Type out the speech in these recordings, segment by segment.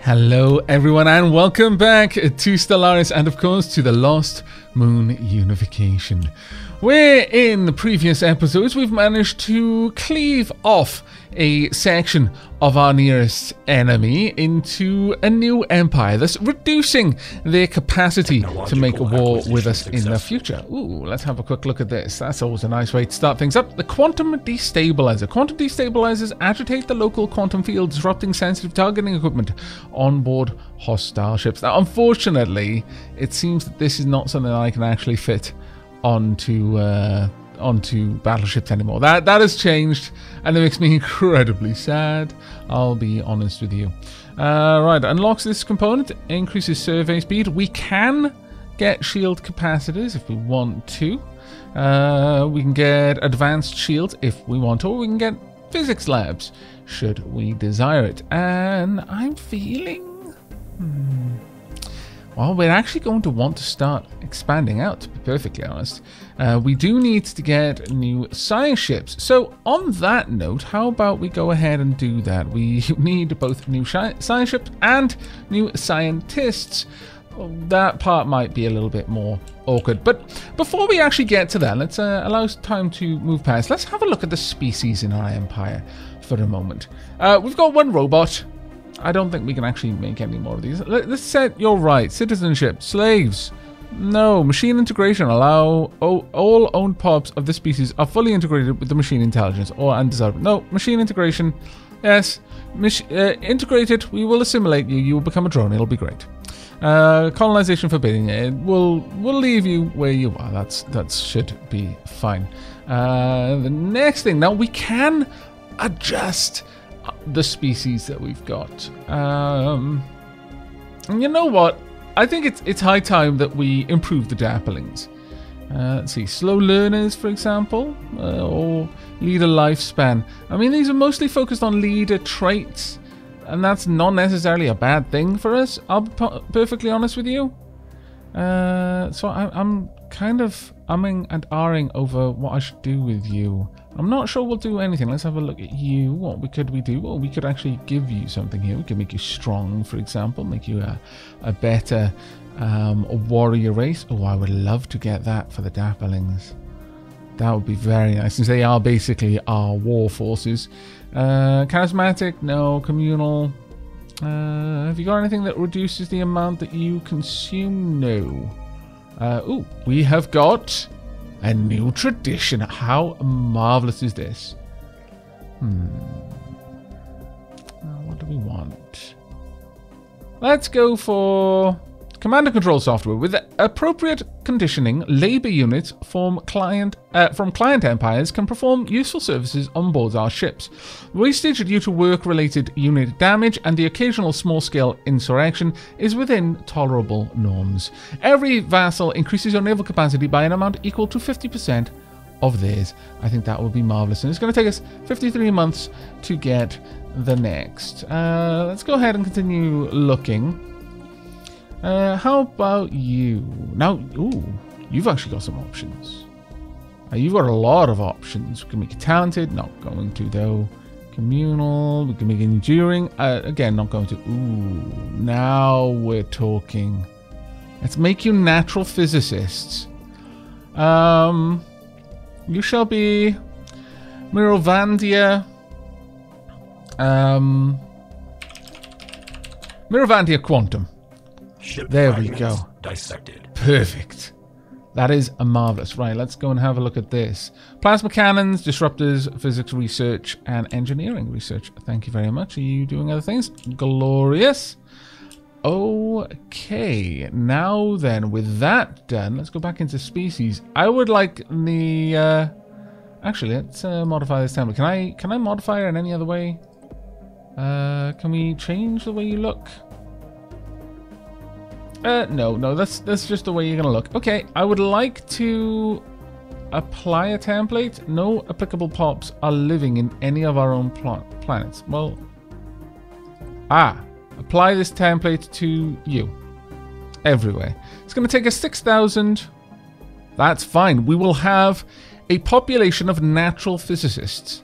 Hello everyone and welcome back to Stellaris and of course to the Lost Moon Unification, where in the previous episodes we've managed to cleave off a section of our nearest enemy into a new empire, thus reducing their capacity to make a war with us in the future. Ooh, let's have a quick look at this. That's always a nice way to start things up. The quantum destabilizer. Quantum destabilizers agitate the local quantum field, disrupting sensitive targeting equipment on board hostile ships. Now, unfortunately, it seems that this is not something that I can actually fit onto battleships anymore. That has changed, and it makes me incredibly sad, I'll be honest with you. Right, unlocks this component, increases survey speed. We can get shield capacitors if we want to. We can get advanced shields if we want to, or we can get physics labs should we desire it. And I'm feeling... well, we're actually going to want to start expanding out, to be perfectly honest. We do need to get new science ships. So on that note, how about we go ahead and do that? We need both new science ships and new scientists. Well, that part might be a little bit more awkward. But before we actually get to that, let's allow time to move past. Let's have a look at the species in our empire for a moment. We've got one robot. I don't think we can actually make any more of these. Let's set your right. Citizenship. Slaves. No. Machine integration. Allow all owned pods of this species are fully integrated with the machine intelligence or undesirable. No. Machine integration. Yes. Integrated. We will assimilate you. You will become a drone. It'll be great. Colonization forbidden. We'll leave you where you are. That should be fine. The next thing. Now we can adjust the species that we've got. And you know what? I think it's high time that we improve the dapplings. Let's see, slow learners, for example, or leader lifespan. I mean, these are mostly focused on leader traits, and that's not necessarily a bad thing for us. I'll be perfectly honest with you. So I'm kind of umming and ahhing over what I should do with you. I'm not sure we'll do anything. Let's have a look at you. What could we do? Well, we could actually give you something here. We could make you strong, for example. Make you a better warrior race. Oh, I would love to get that for the dapplings. That would be very nice, since they are basically our war forces. Charismatic? No. Communal? Have you got anything that reduces the amount that you consume? No. Ooh, we have got a new tradition. How marvelous is this? What do we want? Let's go for command and control software. With appropriate conditioning, labor units from client empires can perform useful services on board our ships. Wastage due to work-related unit damage and the occasional small-scale insurrection is within tolerable norms. Every vassal increases your naval capacity by an amount equal to 50% of theirs. I think that would be marvelous, and it's going to take us 53 months to get the next. Let's go ahead and continue looking. How about you? Now, ooh, you've actually got some options. You've got a lot of options. We can make you talented, not going to though. Communal, we can make it enduring. Again, not going to. Ooh, now we're talking. Let's make you natural physicists. You shall be Mirovandia. Mirovandia Quantum. There we go. Dissected. Perfect. That is a marvelous. Right, let's go and have a look at this. Plasma cannons, disruptors, physics research, and engineering research. Thank you very much. Are you doing other things? Glorious. Okay. Now then, with that done, let's go back into species. I would like the... Actually, let's modify this template. Can I modify it in any other way? Can we change the way you look? No, that's just the way you're gonna look. Okay, I would like to apply a template. No applicable pops are living in any of our own planets. Well, apply this template to you. Everywhere. It's gonna take us 6,000. That's fine. We will have a population of natural physicists.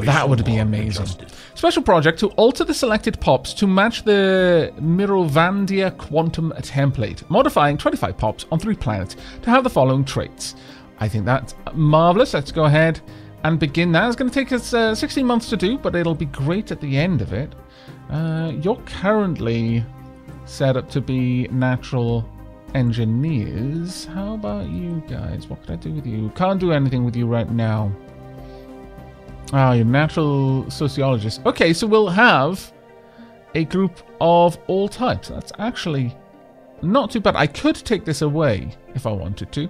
That would be amazing. Special project to alter the selected pops to match the Mirovandia quantum template, modifying 25 pops on 3 planets to have the following traits. I think that's marvelous. Let's go ahead and begin that. It's going to take us 16 months to do, but it'll be great at the end of it. You're currently set up to be natural engineers. How about you guys? What can I do with you? Can't do anything with you right now. Ah, you're natural sociologists. Okay, so we'll have a group of all types. That's actually not too bad. I could take this away if I wanted to.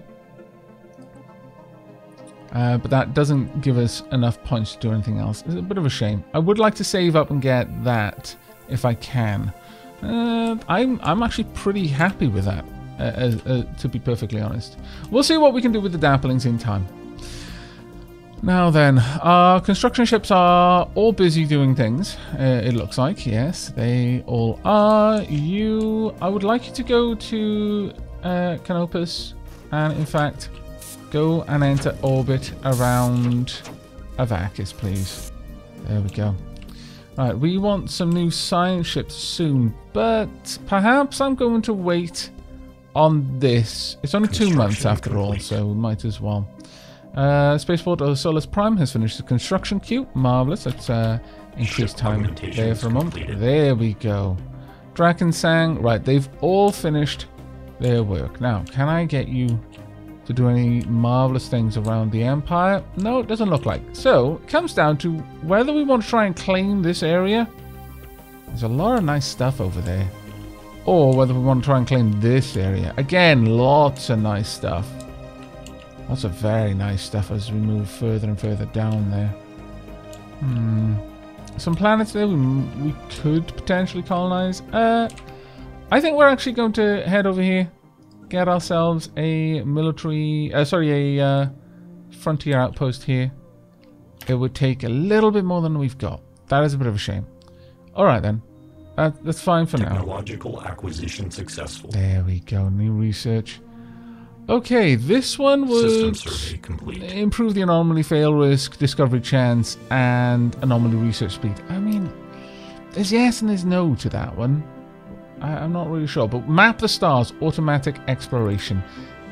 But that doesn't give us enough points to do anything else. It's a bit of a shame. I would like to save up and get that if I can. I'm actually pretty happy with that. To be perfectly honest. We'll see what we can do with the Dapplings in time. Now then, our construction ships are all busy doing things, it looks like. Yes, they all are. I would like you to go to Canopus and, in fact, go and enter orbit around Aavak, please. There we go. Right, we want some new science ships soon, but perhaps I'm going to wait on this. It's only 2 months after all, so we might as well. Spaceport Solus Prime has finished the construction queue. Marvelous. Let's increase time there for a moment. There we go. Drakensang. Right, they've all finished their work. Now, can I get you to do any marvelous things around the Empire? No, it doesn't look like. So, it comes down to whether we want to try and claim this area. There's a lot of nice stuff over there. Or whether we want to try and claim this area. Again, lots of nice stuff. Lots of very nice stuff as we move further and further down there. Some planets there we could potentially colonize. I think we're actually going to head over here. Get ourselves a military... a frontier outpost here. It would take a little bit more than we've got. That is a bit of a shame. Alright then. That's fine for now. Technological acquisition successful. There we go. New research. Okay, this one would improve the anomaly fail risk, discovery chance, and anomaly research speed. I mean, there's yes and there's no to that one. I'm not really sure. But map the stars, automatic exploration,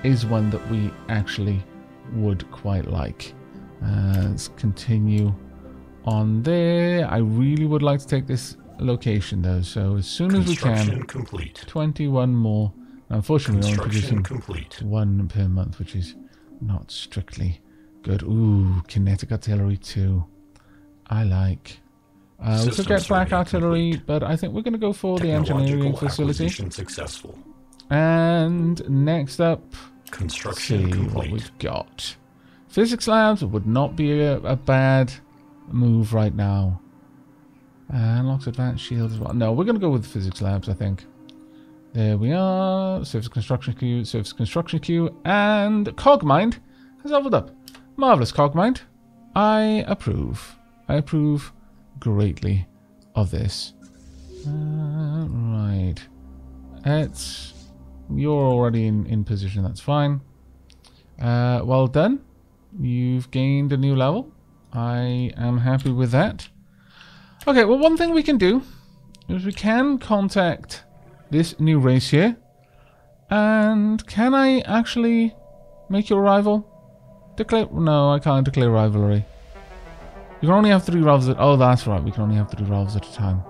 is one that we actually would quite like. Let's continue on there. I really would like to take this location though, so as soon as we can. Complete. 21 more. Unfortunately, we're only producing complete. 1 per month, which is not strictly good. Ooh, kinetic artillery too. I like. We could get black artillery, complete. But I think we're going to go for the engineering facility. Successful. And next up, construction see complete. What we've got. Physics labs would not be a bad move right now. Unlocks advanced shield as well. No, we're going to go with physics labs, I think. There we are. Surface construction queue, and Cogmind has leveled up. Marvelous, Cogmind. I approve. I approve greatly of this. Right. You're already in position. That's fine. Well done. You've gained a new level. I am happy with that. Okay, well, one thing we can do is we can contact this new race here. And can I actually make your rival? Declare... No, I can't declare rivalry. You can only have 3 rivals at... Oh, that's right. We can only have 3 rivals at a time.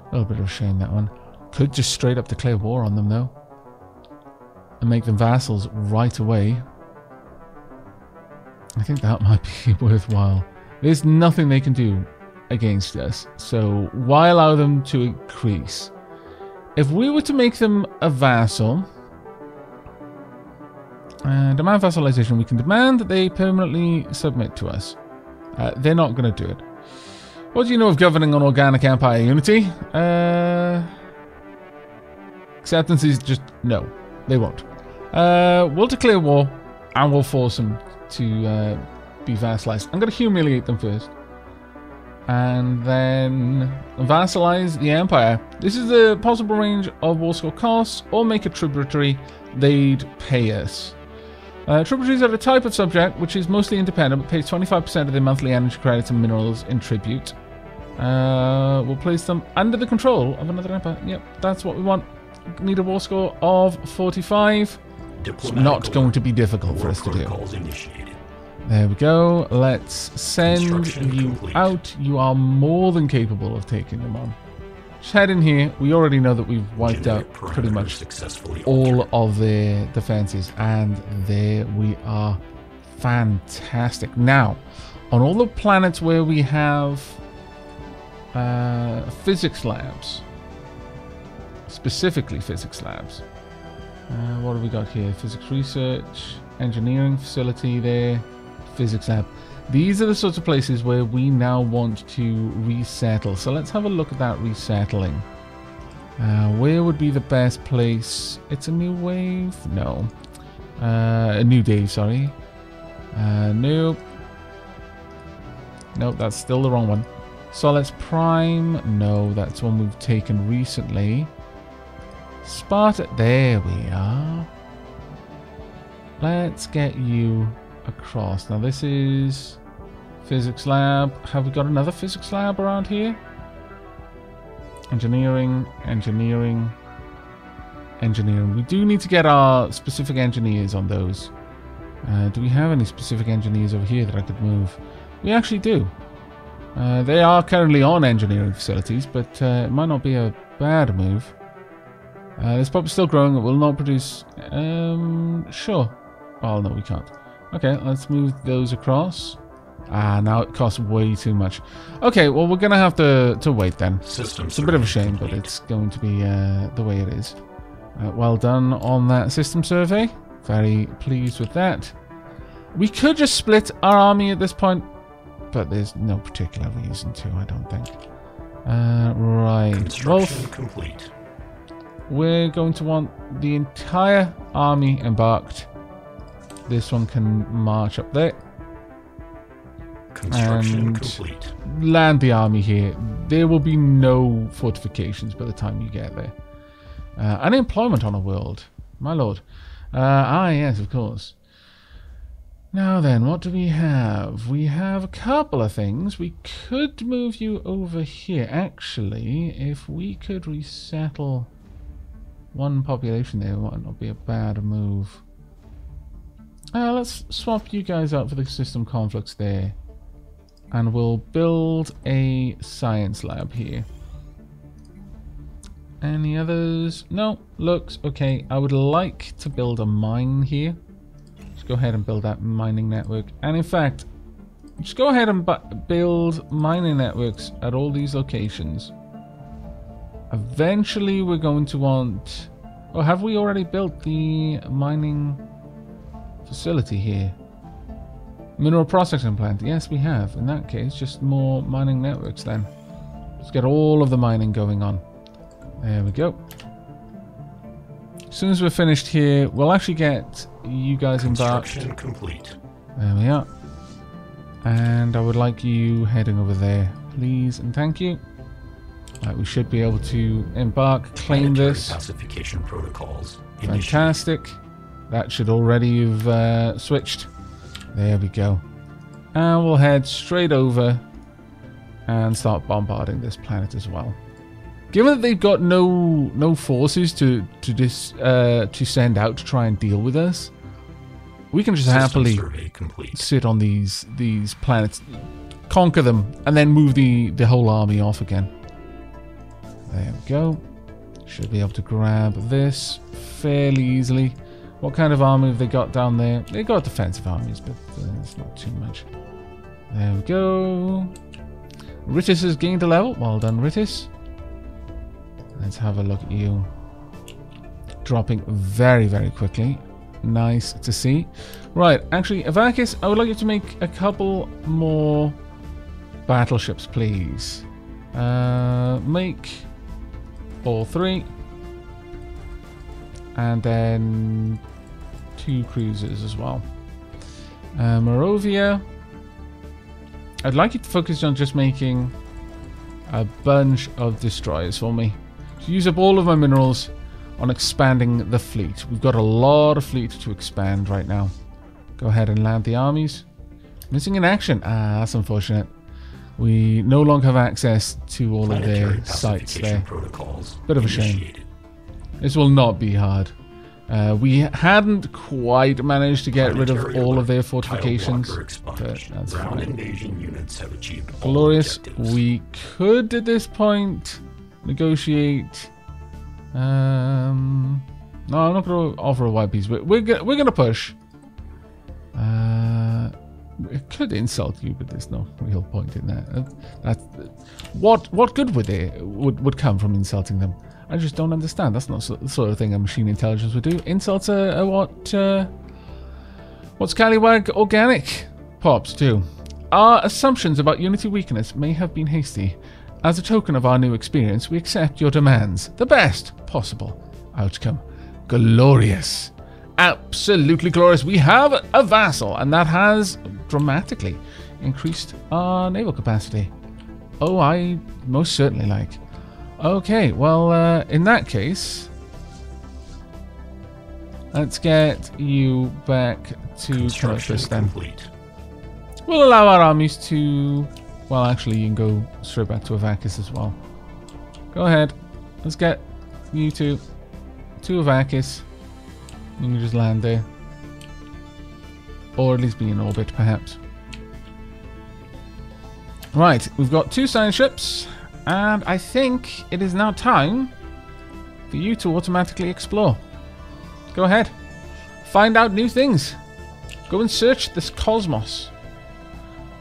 A little bit of a shame, that one. Could just straight up declare war on them, though. And make them vassals right away. I think that might be worthwhile. There's nothing they can do against us. So, why allow them to increase? If we were to make them a vassal... demand vassalization, we can demand that they permanently submit to us. They're not going to do it. What do you know of governing an organic empire, Unity? Acceptance is just... No, they won't. We'll declare war, and we'll force them to be vassalized. I'm going to humiliate them first. And then vassalize the empire. This is the possible range of war score costs, or make a tributary. They'd pay us. Tributaries are a type of subject which is mostly independent but pays 25% of their monthly energy credits and minerals in tribute. We'll place them under the control of another empire. Yep, that's what we want. Need a war score of 45. It's not going to be difficult for us to do. Initiated. There we go. Let's send you out. You are more than capable of taking them on. Just head in here. We already know that we've wiped out pretty much all of their defenses. And there we are. Fantastic. Now, on all the planets where we have physics labs, specifically physics labs, what have we got here? Physics research, engineering facility there, physics lab. These are the sorts of places where we now want to resettle. So let's have a look at that resettling. Where would be the best place? It's a new wave? No. A new day, sorry. Nope. Nope, that's still the wrong one. Solix Prime? No, that's one we've taken recently. Sparta, there we are. Let's get you across. Now this is physics lab. Have we got another physics lab around here? Engineering, engineering, engineering. We do need to get our specific engineers on those. Do we have any specific engineers over here that I could move? We actually do. They are currently on engineering facilities, but it might not be a bad move. This pop is still growing. It will not produce... sure. Oh, no, we can't. Okay, let's move those across. Now it costs way too much. Okay, well, we're going to have to wait then. It's a bit of a shame, but it's going to be the way it is. Well done on that system survey. Very pleased with that. We could just split our army at this point, but there's no particular reason to, I don't think. Right. Construction complete. We're going to want the entire army embarked. This one can march up there. Construction complete. Land the army here. There will be no fortifications by the time you get there. Unemployment on a world. My lord. Yes, of course. Now then, what do we have? We have a couple of things. We could move you over here. Actually, if we could resettle one population there, it might not be a bad move. Let's swap you guys out for the system conflicts there. And we'll build a science lab here. Any others? No, looks okay. I would like to build a mine here. Just go ahead and build that mining network. And in fact, just go ahead and build mining networks at all these locations. Eventually we're going to want... Oh, have we already built the mining facility here? Mineral processing plant. Yes, we have. In that case, just more mining networks then. Let's get all of the mining going on. There we go. As soon as we're finished here, we'll actually get you guys embarked. Construction complete. There we are. And I would like you heading over there, please and thank you. We should be able to embark, claim this. Pacification protocols. Fantastic. That should already have switched. There we go. And we'll head straight over and start bombarding this planet as well. Given that they've got no forces to send out to try and deal with us, we can just happily sit on these planets, conquer them, and then move the whole army off again. There we go. Should be able to grab this fairly easily. What kind of army have they got down there? They got defensive armies, but it's not too much. There we go. Ritis has gained a level. Well done, Ritis. Let's have a look at you. Dropping very, very quickly. Nice to see. Right, actually, Avakis, I would like you to make a couple more battleships, please. Make all 3. And then 2 cruisers as well. Morovia. I'd like you to focus on just making a bunch of destroyers for me. To use up all of my minerals on expanding the fleet. We've got a lot of fleet to expand right now. Go ahead and land the armies. Missing in action. Ah, that's unfortunate. We no longer have access to all of their sites there. Bit of a shame. This will not be hard. We hadn't quite managed to get rid of all of their fortifications, but that's fine. Glorious. We could, at this point, negotiate. No, I'm not going to offer a white piece. We're going to push. It could insult you, but there's no real point in that. What good would come from insulting them? I just don't understand. That's not the sort of thing a machine intelligence would do. Insults are what's Scallywag organic pops too. Our assumptions about Unity weakness may have been hasty. As a token of our new experience, we accept your demands. The best possible outcome. Glorious. Absolutely glorious. We have a vassal, and that has dramatically increased our naval capacity. Oh, I most certainly like. Okay, well, in that case, let's get you back to Columbus then. We'll allow our armies to... Well, actually, you can go straight back to Avakis as well. Go ahead. Let's get you to Avakis. You can just land there. Or at least be in orbit, perhaps. Right, we've got 2 science ships. And I think it is now time for you to automatically explore. Go ahead. Find out new things. Go and search this cosmos.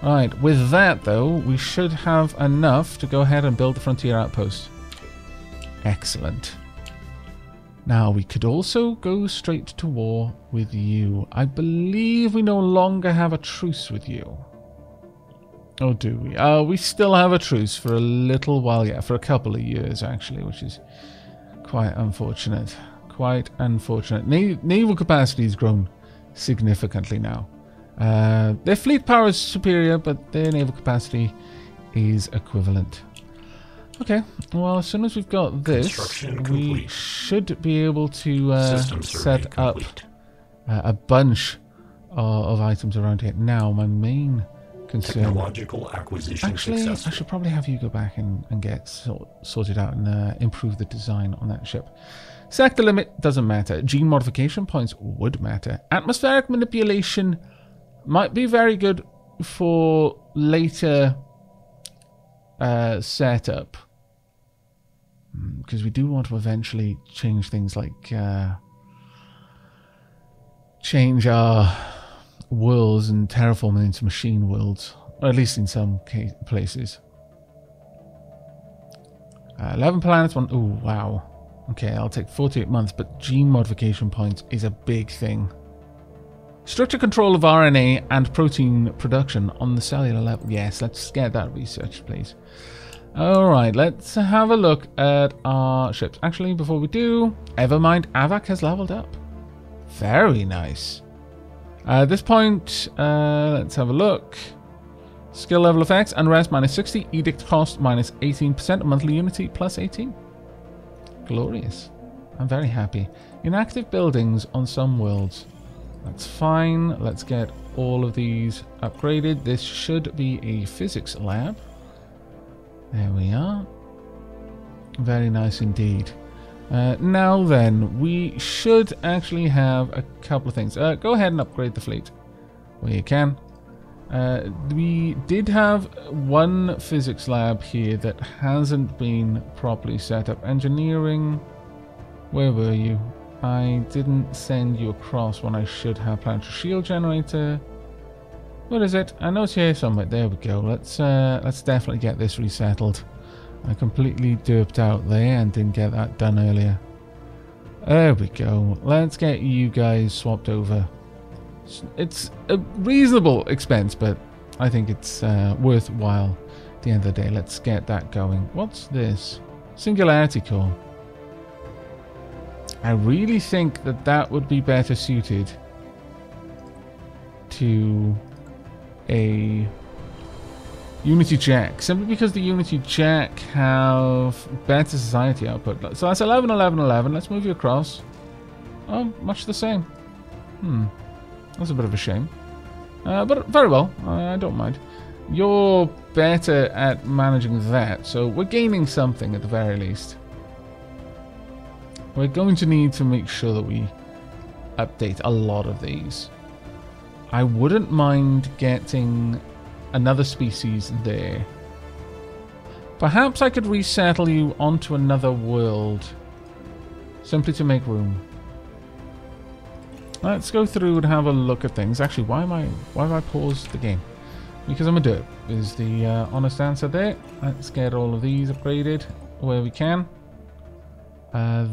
Right, with that though, we should have enough to go ahead and build the frontier outpost. Excellent. Now, we could also go straight to war with you. I believe we no longer have a truce with you. Oh, do we? We still have a truce for a little while, yeah, for a couple of years, actually, which is quite unfortunate. Quite unfortunate. Naval capacity has grown significantly now. Their fleet power is superior, but their naval capacity is equivalent. Okay, well, as soon as we've got this, we should be able to set up a bunch of items around here. Now, my main concern... Technological acquisition Actually, successful. I should probably have you go back and get sorted out and improve the design on that ship. Sector limit doesn't matter. Gene modification points would matter. Atmospheric manipulation might be very good for later setup. Because we do want to eventually change things like... change our worlds and terraform them into machine worlds. Or at least in some places. 11 planets, one... Ooh, wow. Okay, I'll take 48 months, but gene modification points is a big thing. Structure control of RNA and protein production on the cellular level. Yes, let's get that researched, please. Alright, let's have a look at our ships. Actually, before we do, ever mind, Aavak has leveled up. Very nice. At this point, let's have a look. Skill level effects, unrest minus 60, edict cost minus 18%, monthly unity plus 18. Glorious. I'm very happy. Inactive buildings on some worlds. That's fine. Let's get all of these upgraded. This should be a physics lab. There we are. Very nice indeed. Now then, we should actually have a couple of things. Go ahead and upgrade the fleet where you can. We did have one physics lab here that hasn't been properly set up. Engineering, where were you? I didn't send you across when I should have. Planetary shield generator. What is it? I know it's here somewhere. There we go. Let's definitely get this resettled. I completely derped out there and didn't get that done earlier. There we go. Let's get you guys swapped over. It's a reasonable expense, but I think it's worthwhile at the end of the day. Let's get that going. What's this? Singularity core. I really think that that would be better suited to a Unity Jack, simply because the Unity Jack have better society output. So that's 11, 11, 11. Let's move you across. Oh, much the same. That's a bit of a shame. But very well. I don't mind. You're better at managing that, so we're gaining something at the very least. We're going to need to make sure that we update a lot of these. I wouldn't mind getting another species there. Perhaps I could resettle you onto another world, simply to make room. Let's go through and have a look at things. Actually, why have I paused the game? Because I'm a derp, is the honest answer there. Let's get all of these upgraded where we can.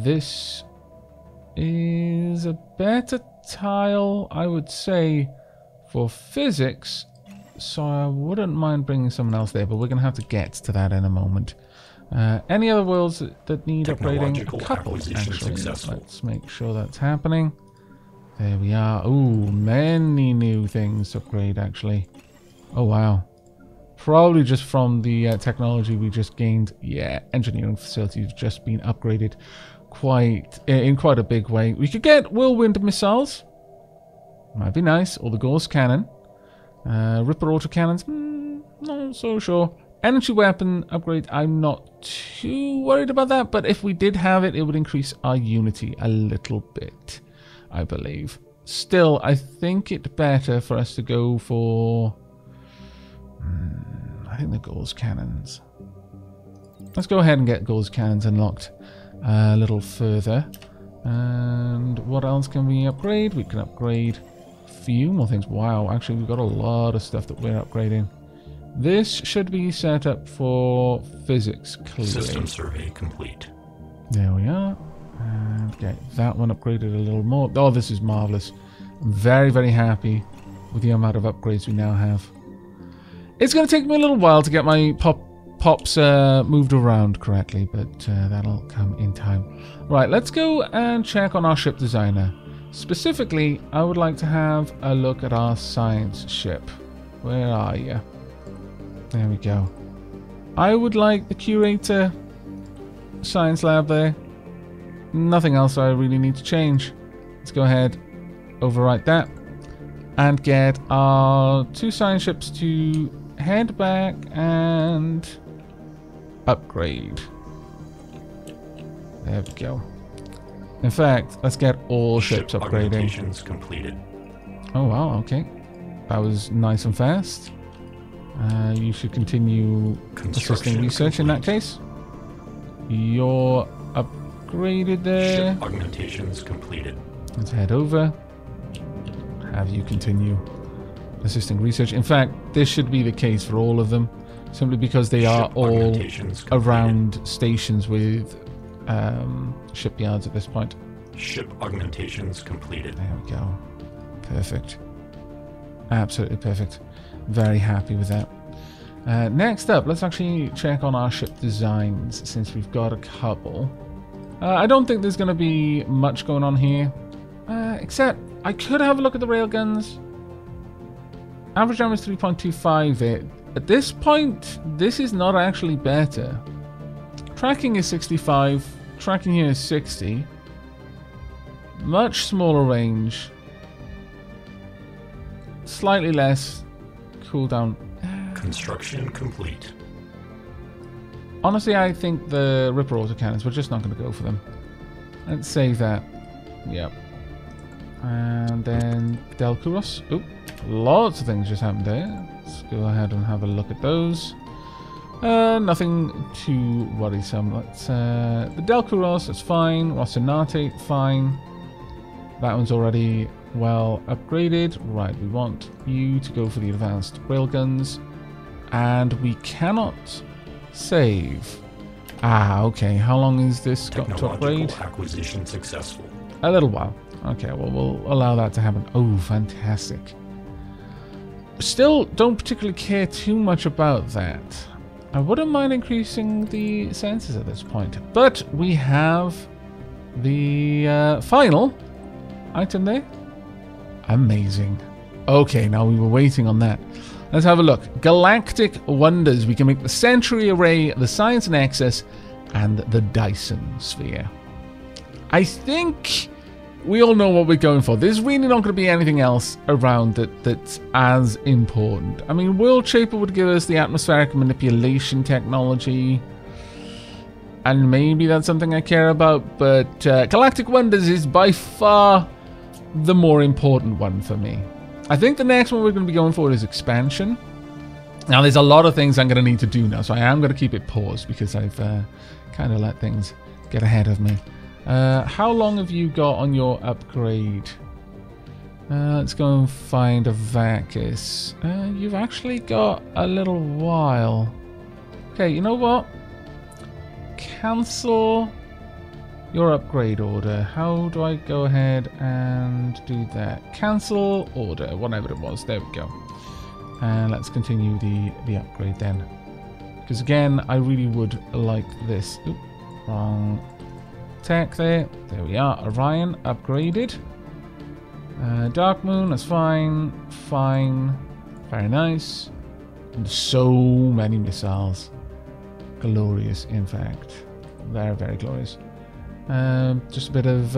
This is a better tile, I would say, for physics. So I wouldn't mind bringing someone else there, but we're going to have to get to that in a moment. Any other worlds that need upgrading? A couple, actually. Let's make sure that's happening. There we are. Ooh, many new things to upgrade, actually. Oh, wow. Probably just from the technology we just gained. Yeah, engineering facilities have just been upgraded in quite a big way. We could get whirlwind missiles. Might be nice. Or the Gauss cannon. Ripper autocannons. Not so sure. Energy weapon upgrade. I'm not too worried about that. But if we did have it, it would increase our unity a little bit, I believe. Still, I think it's better for us to go for... I think the Gauss cannons. Let's go ahead and get Gauss cannons unlocked a little further. And what else can we upgrade? We can upgrade a few more things. Wow, actually we've got a lot of stuff that we're upgrading. This should be set up for physics, clearly. System survey complete. There we are. And get that one upgraded a little more. Oh, this is marvelous. I'm very, very happy with the amount of upgrades we now have. It's going to take me a little while to get my pops moved around correctly, but that'll come in time. Right, let's go and check on our ship designer. Specifically, I would like to have a look at our science ship. Where are you? There we go. I would like the curator science lab there. Nothing else I really need to change. Let's go ahead, overwrite that, and get our 2 science ships to head back and upgrade. There we go. In fact, let's get all ships upgrading. Completed. Oh wow, okay. That was nice and fast. You should continue assisting research in that case. You're upgraded there. Ship augmentations completed. Let's head over. Have you continue assisting research. In fact, this should be the case for all of them, simply because they are all around stations with shipyards at this point. Ship augmentations completed. There we go. Perfect. Absolutely perfect. Very happy with that. Next up, let's actually check on our ship designs, since we've got a couple. I don't think there's going to be much going on here, except I could have a look at the railguns. Average damage 3.25 there. At this point, this is not actually better. Tracking is 65. Tracking here is 60. Much smaller range. Slightly less cooldown. Construction complete. Honestly, I think the Ripper autocannons, we're just not going to go for them. Let's save that. Yep. And then Delcuros. Oop. Lots of things just happened there. Let's go ahead and have a look at those. Nothing too worrisome. Let's the Delcuros, that's fine. Rocinante, fine. That one's already well upgraded. Right, we want you to go for the advanced railguns. And we cannot save. Ah, okay. How long is this got to upgrade? Acquisition successful. A little while. Okay, well, we'll allow that to happen. Oh, fantastic. Still don't particularly care too much about that. I wouldn't mind increasing the sensors at this point. But we have the final item there. Amazing. Okay, now we were waiting on that. Let's have a look. Galactic Wonders. We can make the Century Array, the Science Nexus, and the Dyson Sphere. I think we all know what we're going for. There's really not going to be anything else around that's as important. I mean, World Shaper would give us the atmospheric manipulation technology. And maybe that's something I care about. But Galactic Wonders is by far the more important one for me. I think the next one we're going to be going for is expansion. Now, there's a lot of things I'm going to need to do now. So I am going to keep it paused because I've kind of let things get ahead of me. How long have you got on your upgrade? Let's go and find Avakis. You've actually got a little while. Okay, you know what? Cancel your upgrade order. How do I go ahead and do that? Cancel order, whatever it was. There we go. And let's continue the upgrade then. Because again, I really would like this. Oop, wrong tech there. There we are. Orion upgraded. Dark Moon, that's fine. Fine. Very nice. And so many missiles. Glorious, in fact. Very, very glorious. Just a bit of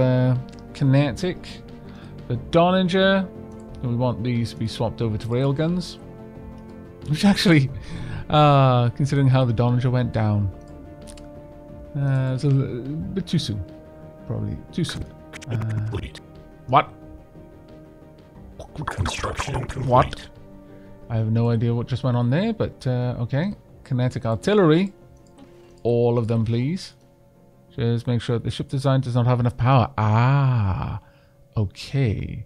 kinetic. The Donninger. We want these to be swapped over to railguns. Which actually, considering how the Donninger went down, it's a bit too soon. Probably too soon. Complete. What? Construction complete. What? I have no idea what just went on there, but okay. Kinetic artillery. All of them, please. Just make sure the ship design does not have enough power. Ah, okay.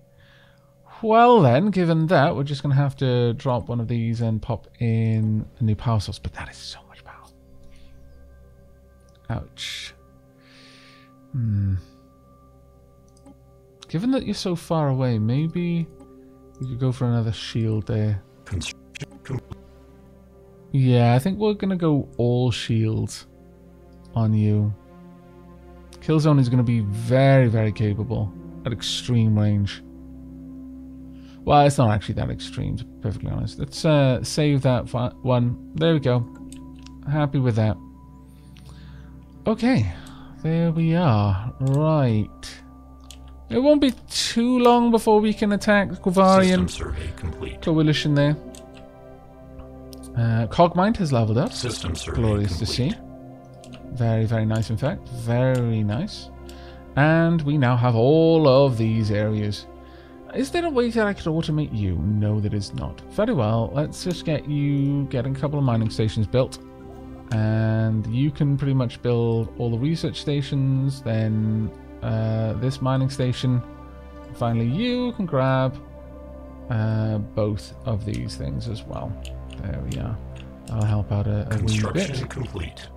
Well then, given that, we're just going to have to drop one of these and pop in a new power source. But that is so much power. Ouch. Given that you're so far away, maybe we could go for another shield there. Yeah, I think we're going to go all shields on you. Killzone is going to be very, very capable at extreme range. Well, it's not actually that extreme, to be perfectly honest. Let's save that one. There we go. Happy with that. Okay, there we are. Right. It won't be too long before we can attack the Quivarian coalition there. Cogmind has leveled up. System survey Glorious complete. to see. Very, very nice, in fact. Very nice. And we now have all of these areas. Is there a way that I could automate you? No, there is not. Very well. Let's just getting a couple of mining stations built. And you can pretty much build all the research stations. Then this mining station. Finally, you can grab both of these things as well. There we are. I'll help out a wee bit. Complete.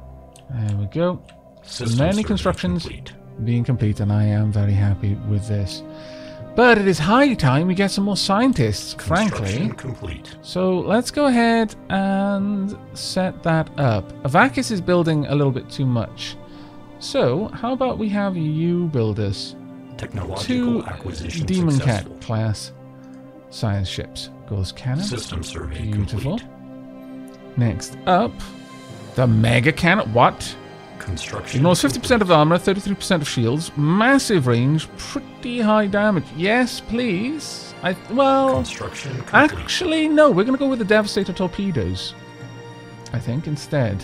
There we go. System Many survey constructions complete. being complete, and I am very happy with this. But it is high time we get some more scientists, frankly. Complete. So let's go ahead and set that up. Avakis is building a little bit too much. So how about we have you build us Technological 2 acquisition Demon successful. Cat class science ships. Ghost cannon. System survey Beautiful. complete. Next up, the Mega Cannon. What? Construction. Ignores 50% of armor, 33% of shields, massive range, pretty high damage. Yes, please. Well, Construction complete. actually, no. We're going to go with the Devastator torpedoes, I think, instead.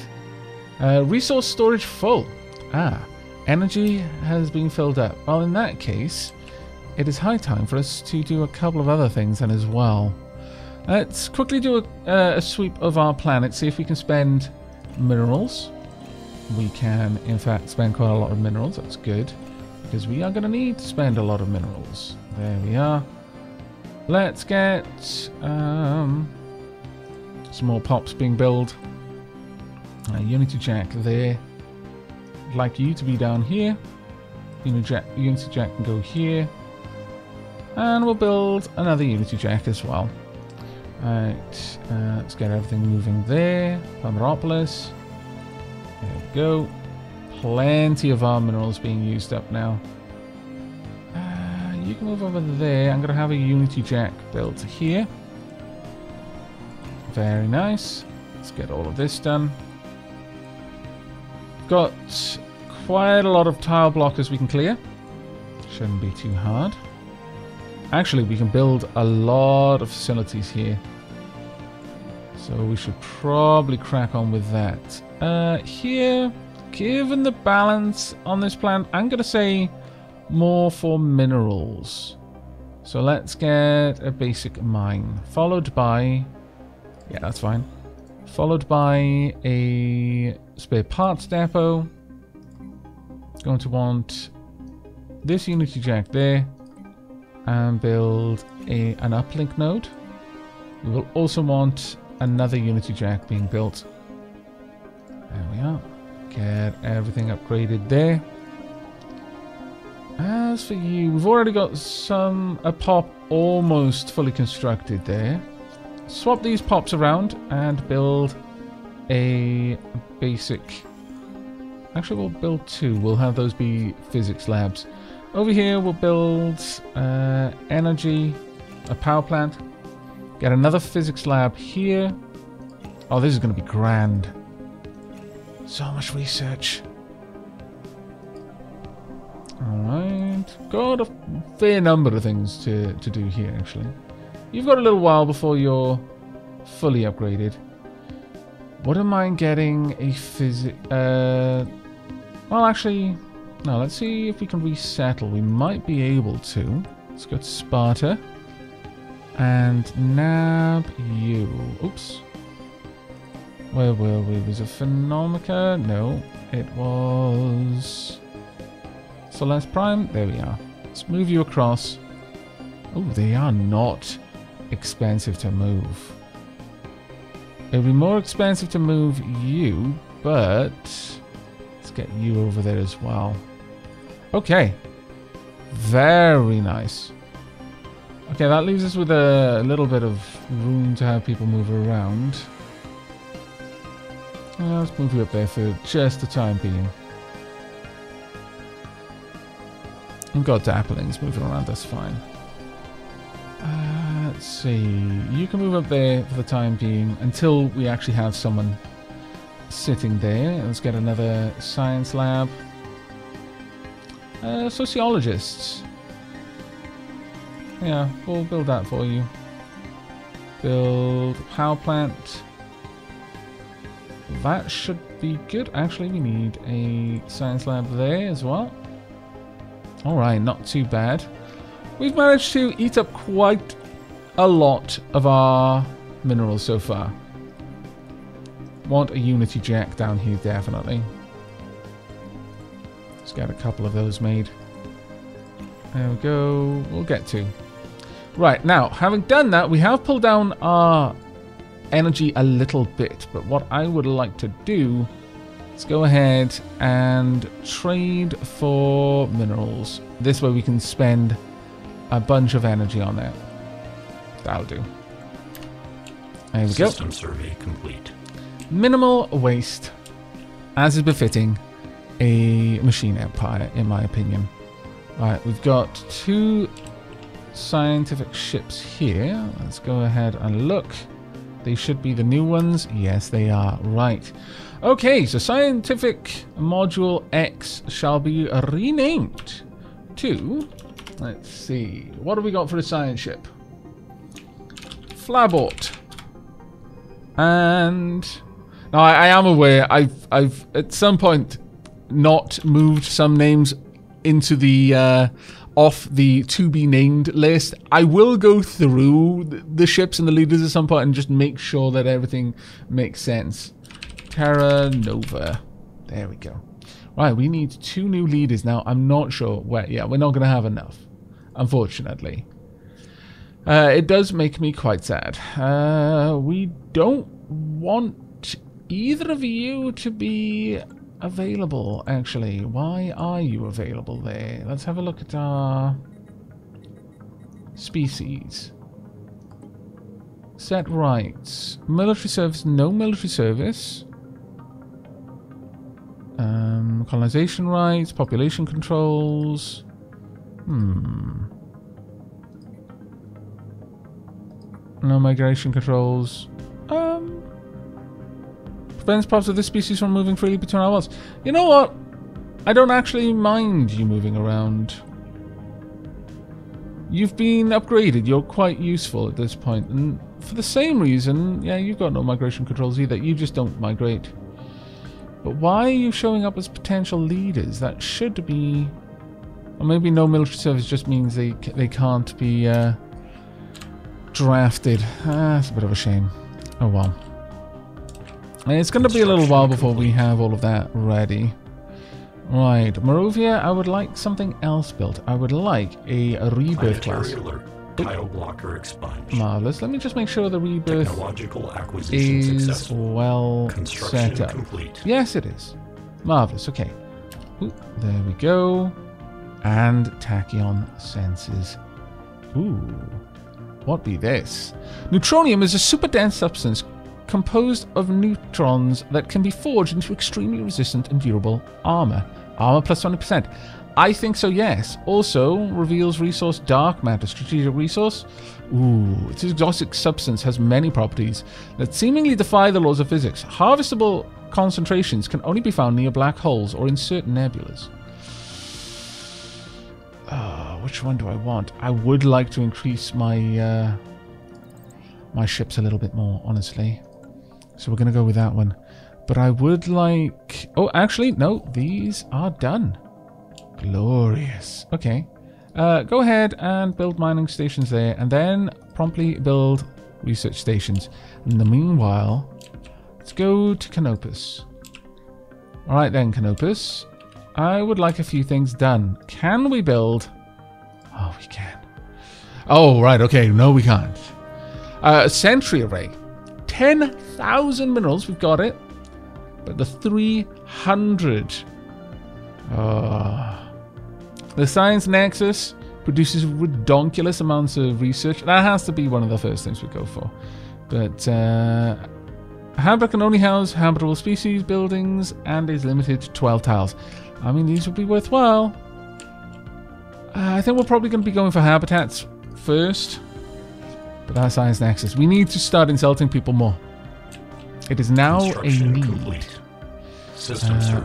Resource storage full. Ah, energy has been filled up. Well, in that case, it is high time for us to do a couple of other things then as well. Let's quickly do a sweep of our planet, see if we can spend minerals. We can, in fact, spend quite a lot of minerals. That's good, because we are going to need to spend a lot of minerals. There we are. Let's get some more pops being built. Unity Jack there. I'd like you to be down here. Unity Jack can go here. And we'll build another Unity Jack as well. Right, let's get everything moving there. Palmeropolis. There we go. Plenty of our minerals being used up now. You can move over there. I'm going to have a Unity Jack built here. Very nice. Let's get all of this done. Got quite a lot of tile blockers we can clear. Shouldn't be too hard. Actually, we can build a lot of facilities here. So we should probably crack on with that. Here, given the balance on this planet, I'm going to say more for minerals. So let's get a basic mine, followed by... Yeah, that's fine. Followed by a spare parts depot. Going to want this Unity Jack there. And build an uplink node. We will also want another Unity Jack being built. There we are. Get everything upgraded there. As for you, we've already got a pop almost fully constructed there. Swap these pops around and build a basic... Actually, we'll build two. We'll have those be physics labs. Over here, we'll build energy, a power plant. Get another physics lab here. Oh, this is going to be grand. So much research. Alright. Got a fair number of things to do here, actually. You've got a little while before you're fully upgraded. Wouldn't mind getting a well, actually... No, let's see if we can resettle. We might be able to. Let's go to Sparta. And nab you. Oops. Where were we? Was it Phenomenica? No. It was... Celeste Prime? There we are. Let's move you across. Oh, they are not expensive to move. It would be more expensive to move you, but... Let's get you over there as well. Okay. Very nice. Okay, that leaves us with a little bit of room to have people move around. Let's move you up there for just the time being. We've got Dapplings moving around, that's fine. Let's see. You can move up there for the time being until we actually have someone sitting there. Let's get another science lab. Sociologists. Yeah, we'll build that for you. Build a power plant. That should be good. Actually, we need a science lab there as well. Alright, not too bad. We've managed to eat up quite a lot of our minerals so far. Want a Unity Jack down here, definitely. Let's get a couple of those made. There we go. We'll get to. Right, now, having done that, we have pulled down our energy a little bit. But what I would like to do is go ahead and trade for minerals. This way we can spend a bunch of energy on that. That'll do. There we go. System survey complete. Minimal waste, as is befitting a machine empire, in my opinion. Right, we've got 2 scientific ships here. Let's go ahead and look. They should be the new ones. Yes, they are. Right. Okay, so Scientific Module X shall be renamed to... Let's see. What have we got for a science ship? Flabort. And... Now, I am aware I've at some point not moved some names into the off the to be named list. I will go through the ships and the leaders at some point and just make sure that everything makes sense. Terra Nova. There we go. Right, we need 2 new leaders now. I'm not sure where. Yeah, we're not going to have enough, unfortunately. It does make me quite sad. We don't want either of you to be available, actually. Why are you available there? Let's have a look at our species. Set rights. Military service, no military service. Colonization rights, population controls. No migration controls. Prevents parts of this species from moving freely between our worlds. You know what? I don't actually mind you moving around. You've been upgraded. You're quite useful at this point. And for the same reason, yeah, you've got no migration controls either. You just don't migrate. But why are you showing up as potential leaders? That should be... Or maybe no military service just means they can't be drafted. That's a bit of a shame. Oh well. And it's going to be a little while before we have all of that ready. Right, Morovia, I would like something else built. I would like a rebirth class. Tile blocker expunged. Marvelous. Let me just make sure the rebirth Technological acquisition is successful. well Construction set up. complete. Yes, it is. Marvelous. Okay. Ooh, there we go. And tachyon sensors. Ooh. What be this? Neutronium is a super dense substance composed of neutrons that can be forged into extremely resistant and durable armor. Armor plus 20%. I think so, yes. Also, reveals resource dark matter, strategic resource. Ooh, its exotic substance has many properties that seemingly defy the laws of physics. Harvestable concentrations can only be found near black holes or in certain nebulas. Which one do I want? I would like to increase my my ships a little bit more, honestly. So we're going to go with that one. But I would like... Oh, actually, no. These are done. Glorious. Okay. Go ahead and build mining stations there. And then promptly build research stations. In the meanwhile, let's go to Canopus. Alright then, Canopus. I would like a few things done. Can we build... Oh, we can. Oh, right. Okay. No, we can't. Sentry array. 10,000 minerals. We've got it. But the 300. The Science Nexus produces redonkulous amounts of research. That has to be one of the first things we go for. But Aavak can only house habitable species buildings and is limited to 12 tiles. I mean, these would be worthwhile. I think we're probably going to be going for habitats first. But our Science Nexus. We need to start insulting people more. It is now a need. Complete.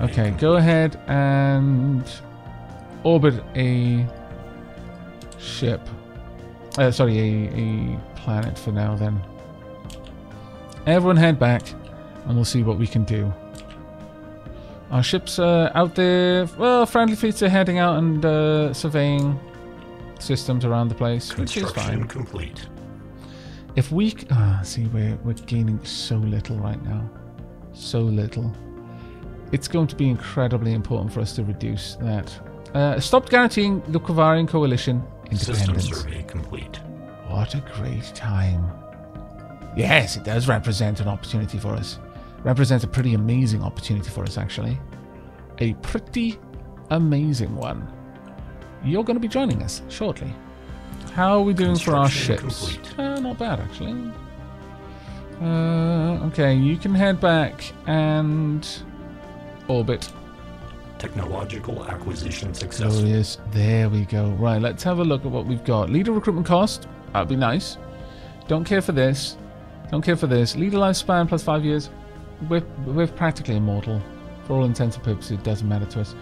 Okay, go ahead and orbit a ship. Sorry, a planet for now then. Everyone head back and we'll see what we can do. Our ships are out there. Well, friendly fleets are heading out and surveying systems around the place, which is fine. Complete. If we... see, we're gaining so little right now. So little. It's going to be incredibly important for us to reduce that. Stop guaranteeing the Quavarian Coalition independence. System survey complete. What a great time. Yes, it does represent an opportunity for us. Represents a pretty amazing opportunity for us, actually. A pretty amazing one. You're going to be joining us shortly. How are we doing for our ships? Not bad, actually. Okay, you can head back and orbit. Technological acquisition successful. Glorious. There we go. Right, let's have a look at what we've got. Leader recruitment cost. That'd be nice. Don't care for this. Don't care for this. Leader lifespan plus 5 years. We're practically immortal. For all intents and purposes, it doesn't matter to us.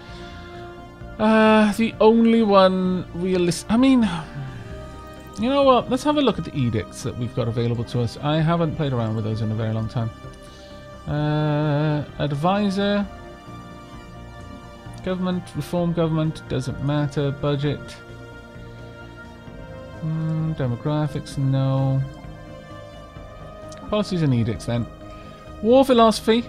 The only one realistic... I mean... You know what? Let's have a look at the edicts that we've got available to us. I haven't played around with those in a very long time. Advisor. Government. Reform government. Doesn't matter. Budget. Demographics. No. Policies and edicts then. War philosophy.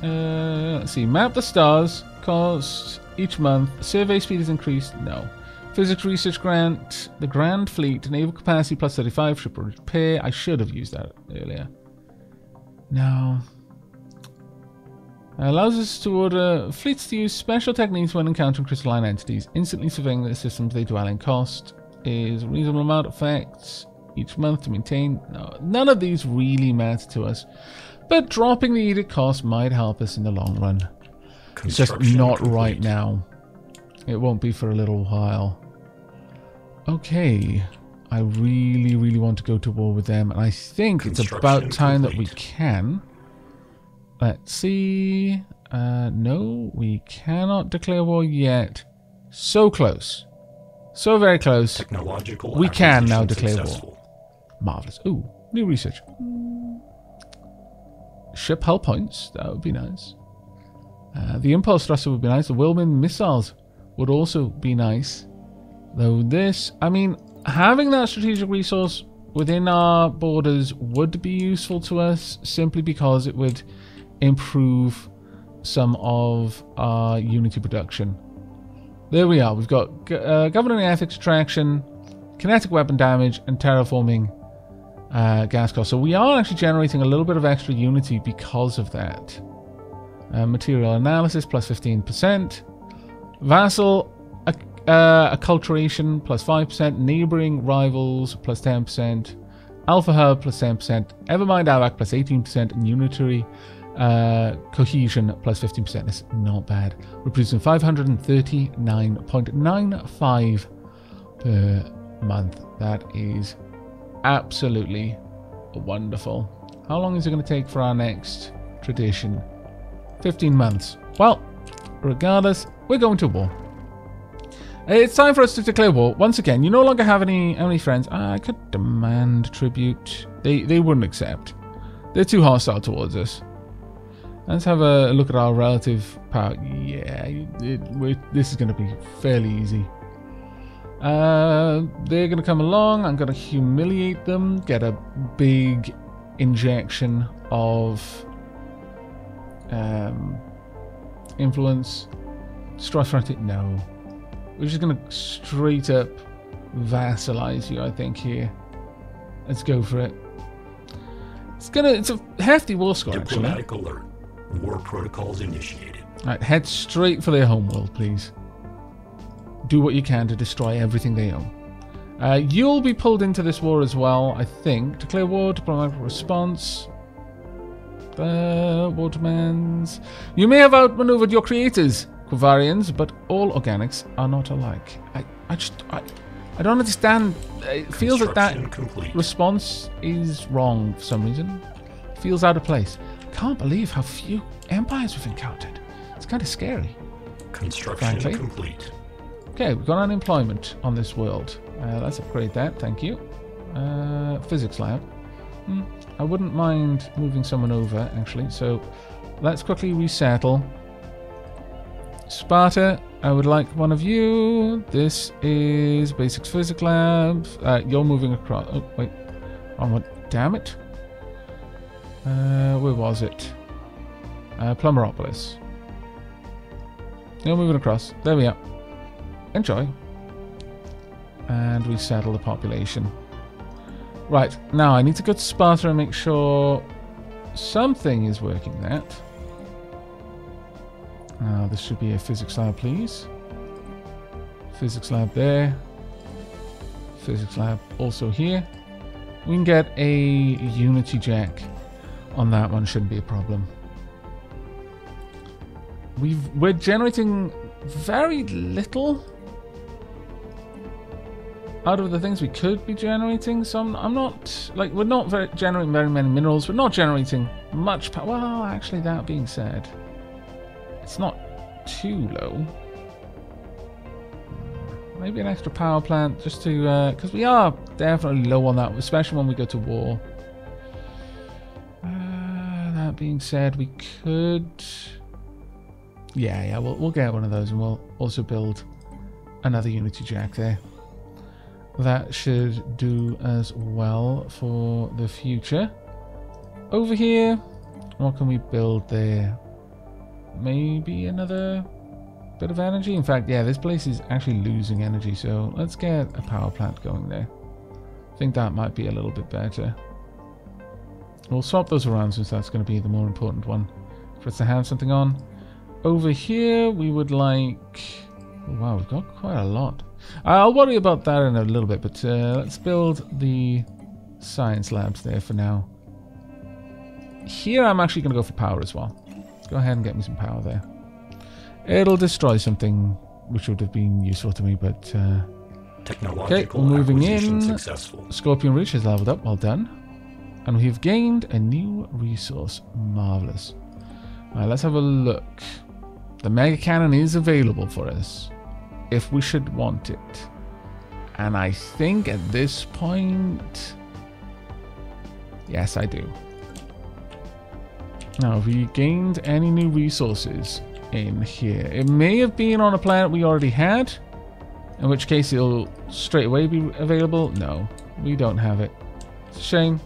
Let's see. Map the stars. Cost each month. Survey speed is increased. No. Physics research grant. The Grand Fleet. Naval capacity plus 35. Ship repair. I should have used that earlier. No. Allows us to order fleets to use special techniques when encountering crystalline entities. Instantly surveying the systems they dwell in. Cost is a reasonable amount of effects each month to maintain. No, none of these really matter to us. But dropping the edict cost might help us in the long run. It's just not complete. Right now. It won't be for a little while. Okay. I really, really want to go to war with them. And I think it's about time that we can. Let's see. No, we cannot declare war yet. So close. So very close. Technological We can now acquisition declare war. successful. Marvelous. Ooh, new research. Ship hull points. That would be nice. The impulse thruster would be nice. The whirlwind missiles would also be nice. Though this, I mean, having that strategic resource within our borders would be useful to us simply because it would improve some of our Unity production. There we are. We've got governing ethics, attraction, kinetic weapon damage, and terraforming gas costs. So we are actually generating a little bit of extra Unity because of that. Material analysis plus 15%. Vassal acculturation plus 5%. Neighboring rivals plus 10%. Alpha Hub plus 10%. Evermind Aavak plus 18%. And unitary cohesion plus 15%. It's not bad. We're producing 539.95 per month. That is absolutely wonderful. How long is it going to take for our next tradition? 15 months. Well, regardless, we're going to war. It's time for us to declare war. Once again, you no longer have any friends. I could demand tribute. They wouldn't accept. They're too hostile towards us. Let's have a look at our relative power. Yeah, this is going to be fairly easy. They're going to come along. I'm going to humiliate them. Get a big injection of influence. Stress fronted. No. We're just going to straight up vassalize you, I think, here. Let's go for it. It's a hefty war score, Diplomatic actually. alert. War protocols initiated. Alright, head straight for their homeworld, please. Do what you can to destroy everything they own. You'll be pulled into this war as well, I think. Declare war, diplomatic response. War demands. You may have outmaneuvered your creators, Quivarians, but all organics are not alike. I don't understand. It feels like that Complete. response is wrong for some reason. It feels out of place. Can't believe how few empires we've encountered. It's kind of scary. Construction Frankly. complete. Okay, we've got unemployment on this world. Let's upgrade that, thank you. Physics lab. I wouldn't mind moving someone over, actually. So let's quickly resettle. Sparta, I would like one of you. This is Basics Physics Lab. You're moving across. Oh, wait. On what? Damn it. Where was it? Plumeropolis. You're moving across. There we are. Enjoy. And resettle the population. Right, now I need to go to Sparta and make sure something is working there. Now this should be a physics lab, please. Physics lab there. Physics lab also here. We can get a Unity jack on that one, shouldn't be a problem. We're generating very little out of the things we could be generating. So I'm not, like, we're not generating very many minerals. We're not generating much power. Well, actually, that being said, it's not too low. Maybe an extra power plant just to, because we are definitely low on that, especially when we go to war. That being said, we could, yeah, we'll get one of those, and we'll also build another Unity jack there. That should do as well for the future. Over here, what can we build there? Maybe another bit of energy. In fact, yeah, this place is actually losing energy, so let's get a power plant going there. I think that might be a little bit better. We'll swap those around since that's going to be the more important one for us to have something on. Over here, we would like... Wow, we've got quite a lot. I'll worry about that in a little bit, but let's build the science labs there for now. Here, I'm actually going to go for power as well. Go ahead and get me some power there. It'll destroy something which would have been useful to me, but... okay, we're moving in. Successful. Scorpion Reach has leveled up, well done. And we've gained a new resource. Marvellous. Alright, let's have a look. The Mega Cannon is available for us, if we should want it. And I think at this point... Yes, I do. Now, have we gained any new resources in here? It may have been on a planet we already had, in which case it'll straight away be available. No, we don't have it. It's a shame.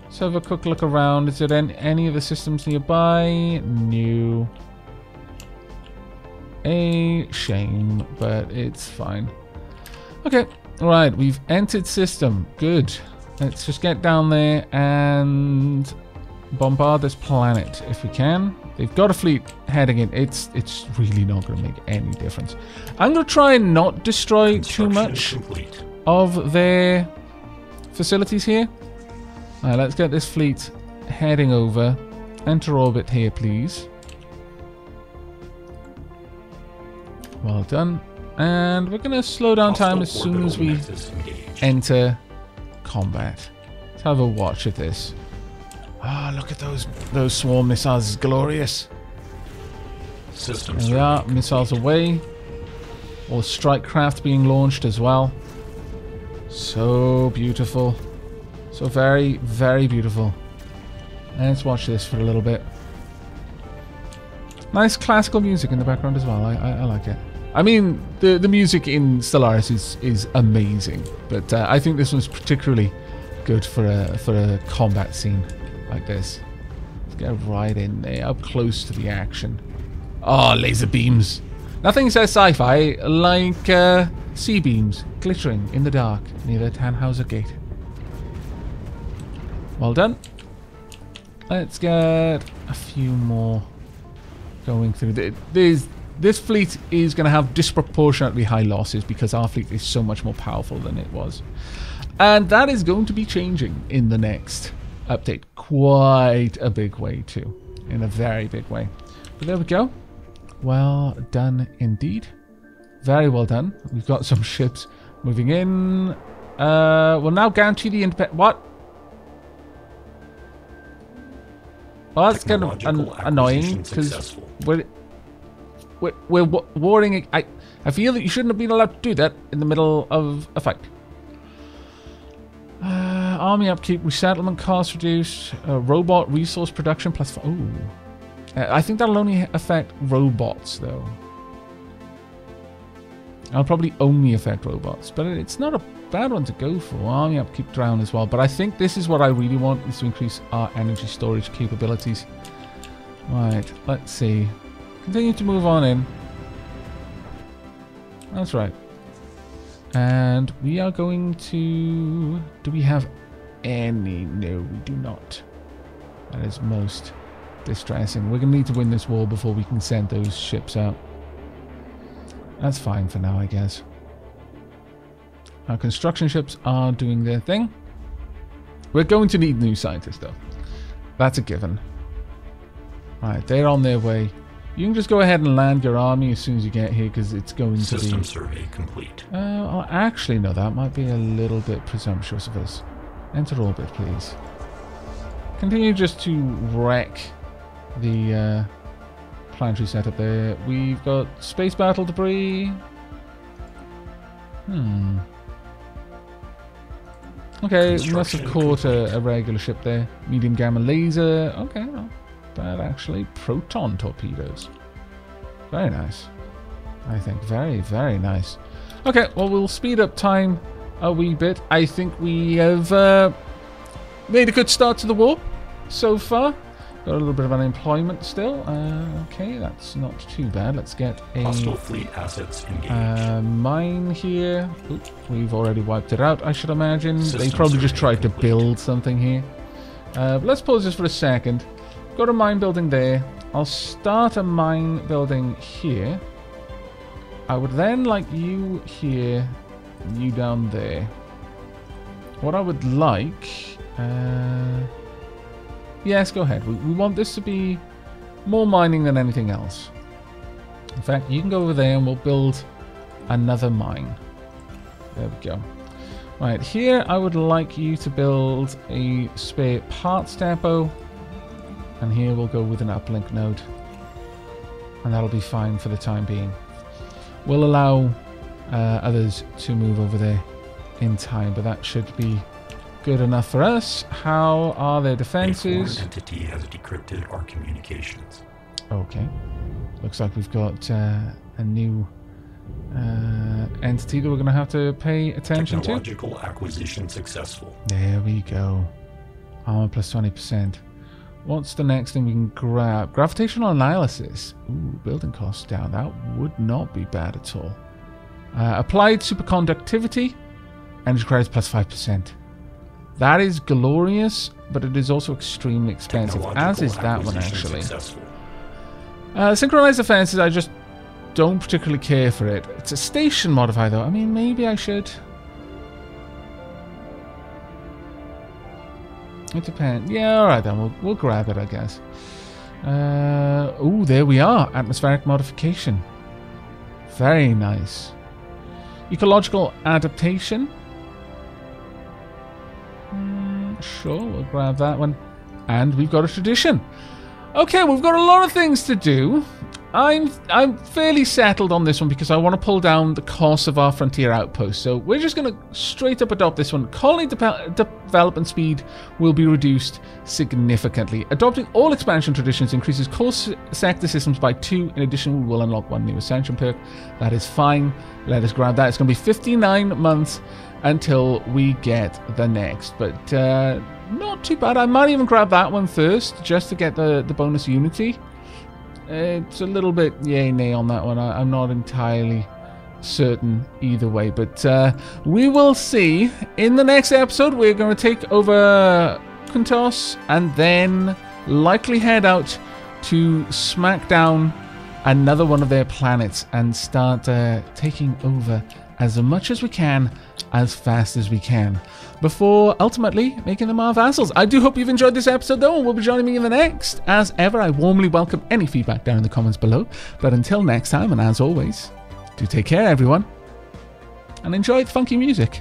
Let's have a quick look around. Is there any of the systems nearby? No. A shame, but it's fine. Okay, right, we've entered system. Good. Let's just get down there and bombard this planet if we can. They've got a fleet heading in. It's really not going to make any difference. I'm going to try and not destroy too much of their facilities here. Alright, let's get this fleet heading over. Enter orbit here, please. Well done. And we're going to slow down time as soon as we enter combat. Let's have a watch of this. Ah, look at those swarm missiles. It's glorious. Systems There we are. Missiles away. All strike craft being launched as well. So beautiful. So very, very beautiful. Let's watch this for a little bit. Nice classical music in the background as well. I like it. I mean, the music in Stellaris is amazing, but I think this one's particularly good for a combat scene like this. Let's get right in there, up close to the action. Oh, laser beams. Nothing says sci-fi like sea beams glittering in the dark near the Tannhauser Gate. Well done. Let's get a few more going through. This fleet is going to have disproportionately high losses because our fleet is so much more powerful than it was. And that is going to be changing in the next update. Quite a big way too. In a very big way. But there we go. Well done indeed. Very well done. We've got some ships moving in. We'll now guarantee the independent... What? Well, that's kind of annoying because we're warring. I feel that you shouldn't have been allowed to do that in the middle of a fight. Army upkeep, resettlement costs reduced, robot resource production plus... Ooh. I think that'll only affect robots, though. I'll probably only affect robots, but it's not a bad one to go for. Army upkeep down as well, but I think this is what I really want, is to increase our energy storage capabilities. Right, let's see. Continue to move on in. That's right. And we are going to... Do we have any? No, we do not. That is most distressing. We're going to need to win this war before we can send those ships out. That's fine for now, I guess. Our construction ships are doing their thing. We're going to need new scientists, though. That's a given. Right, they're on their way. You can just go ahead and land your army as soon as you get here, because it's going to be... System survey complete. Oh, actually, no, that might be a little bit presumptuous of us. Enter orbit, please. Continue just to wreck the planetary setup there. We've got space battle debris. Okay, we must have caught a regular ship there. Medium gamma laser. Okay, well, that actually. Proton torpedoes. Very nice. I think very, very nice. Okay, well, we'll speed up time a wee bit. I think we have made a good start to the war so far. Got a little bit of unemployment still. Okay, that's not too bad. Let's get a hostile fleet assets engaged. Mine here. Oop, we've already wiped it out, I should imagine. They probably just tried to build something here. But let's pause this for a second. Got a mine building there. I'll start a mine building here. I would then like you here, and you down there. What I would like... yes, go ahead. We want this to be more mining than anything else. In fact, you can go over there and we'll build another mine. There we go. Right, here I would like you to build a spare parts depot. And here we'll go with an uplink node. And that'll be fine for the time being. We'll allow others to move over there in time, but that should be good enough for us. How are their defenses? A foreign entity has decrypted our communications. Okay. Looks like we've got a new entity that we're going to have to pay attention to. Technological acquisition successful. There we go. Armor plus 20%. What's the next thing we can grab? Gravitational analysis. Ooh, building costs down. That would not be bad at all. Applied superconductivity. Energy credits plus 5%. That is glorious, but it is also extremely expensive, as is that one actually. Synchronized defenses, I just don't particularly care for it. It's a station modifier though. I mean, maybe I should. It depends. Yeah, alright then, we'll grab it, I guess. Ooh, there we are. Atmospheric modification. Very nice. Ecological adaptation. Sure, we'll grab that one. And we've got a tradition. Okay, we've got a lot of things to do. I'm fairly settled on this one because I want to pull down the cost of our frontier outpost. So we're just going to straight up adopt this one. Colony development speed will be reduced significantly. Adopting all expansion traditions increases core sector systems by 2. In addition, we will unlock 1 new ascension perk. That is fine. Let us grab that. It's going to be 59 months until we get the next. But not too bad. I might even grab that one first just to get the bonus unity. It's a little bit yay nay on that one. I'm not entirely certain either way, but we will see. In the next episode, we're going to take over Kuntos and then likely head out to smack down another one of their planets and start taking over as much as we can, as fast as we can, before ultimately making them our vassals. I do hope you've enjoyed this episode though, and will be joining me in the next. As ever, I warmly welcome any feedback down in the comments below. But until next time, and as always, do take care everyone, and enjoy the funky music.